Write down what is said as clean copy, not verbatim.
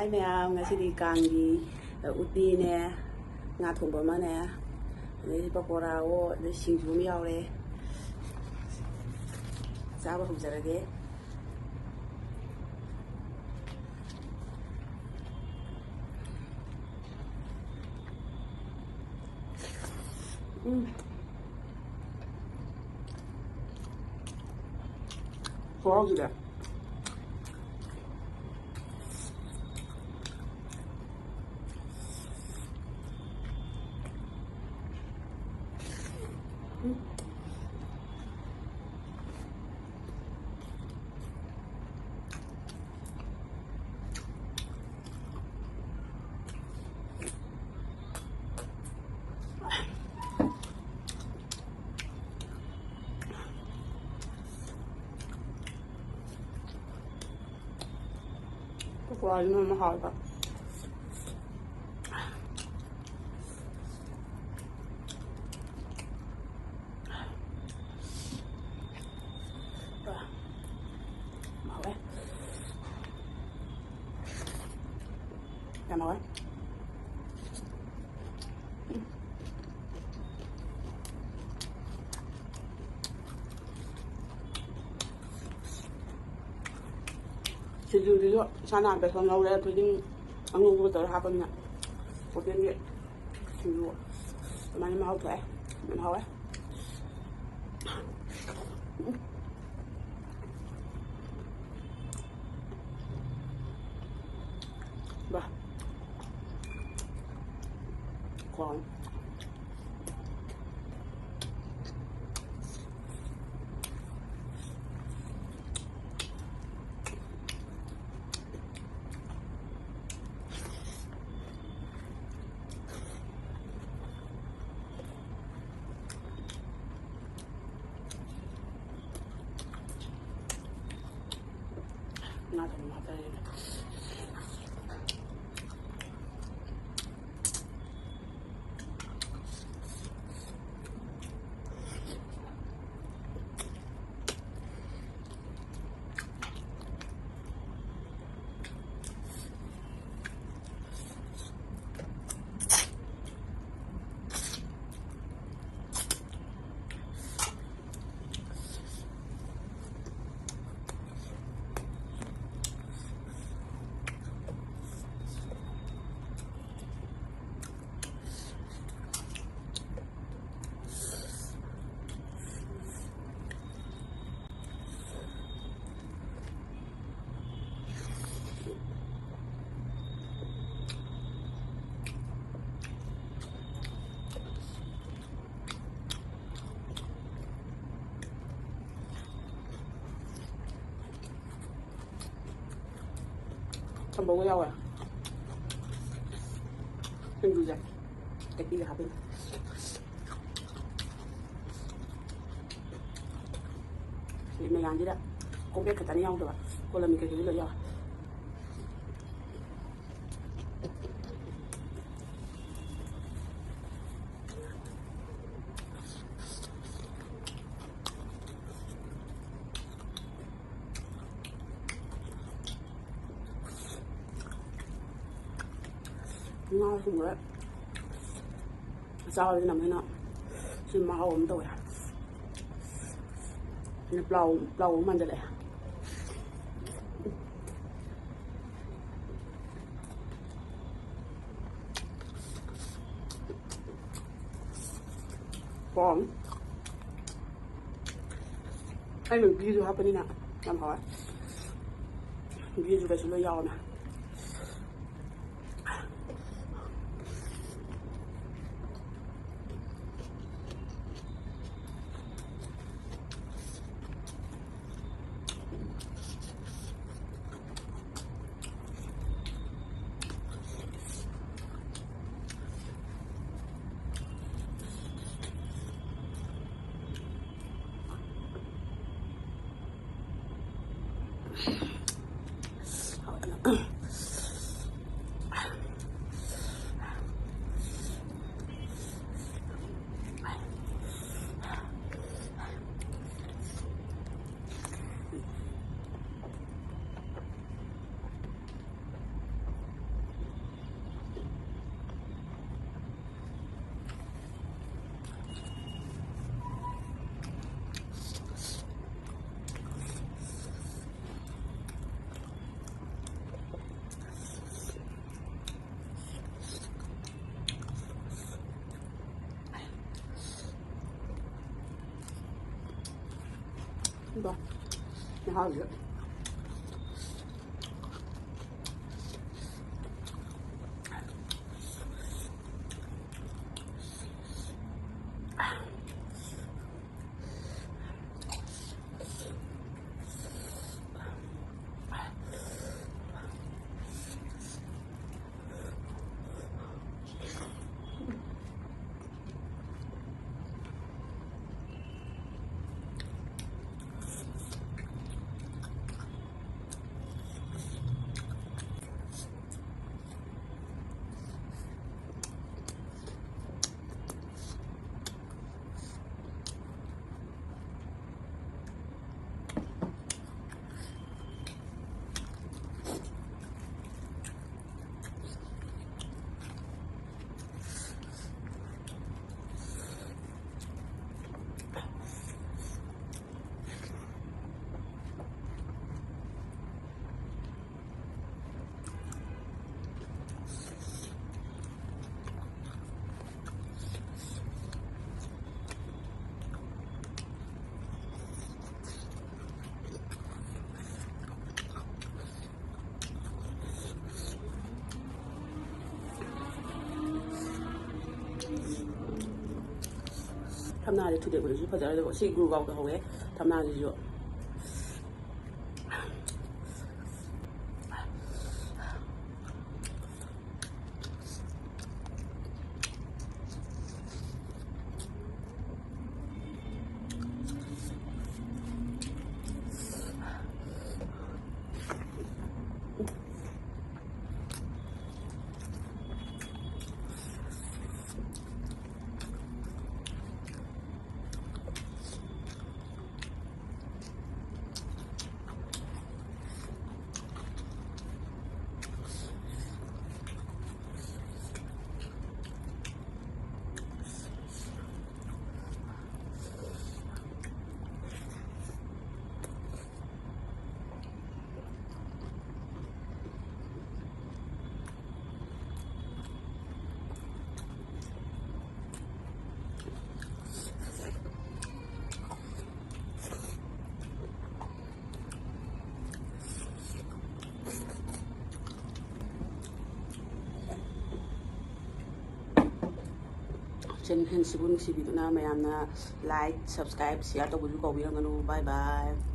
Hi ma'am, ngasi kanggi uti nè, ngà thùng bò mà nè, đây pakora ô, đây xinh chú miao đây, sao mà không sợ cái? Khó gì đấy. Pakora nó mà hỏi vậy. Cảm ơn. Sejujurnya sana sampai sana udah tuh anggung betul hasilnya. Kemudian dia sejujur, mana mau tuh mau bah, còn nggak tahu apa ini. Không bố nhau à? Đừng đùi dậy. Cách đi là hả bên. Thì mày làm gì đó. Cô biết cái tánh nhau rồi. Cô làm cái gì rồi nhau. Ngon không đấy. Sao thì nằm thế nào? Xin mà ổn tôi à? Nhập lâu mình đây. Còn anh đừng ghi vô hấp đi nào. Làm hỏi. Ghi vô cái số lo nè. 이거 하우스. Thăm nào thì thu được của chú phải trả lời chị gù gọc cái hầu ấy thăm nào thì dụ chen hen sibun sibiduna mayamna like subscribe share to buju ko biranganu bye bye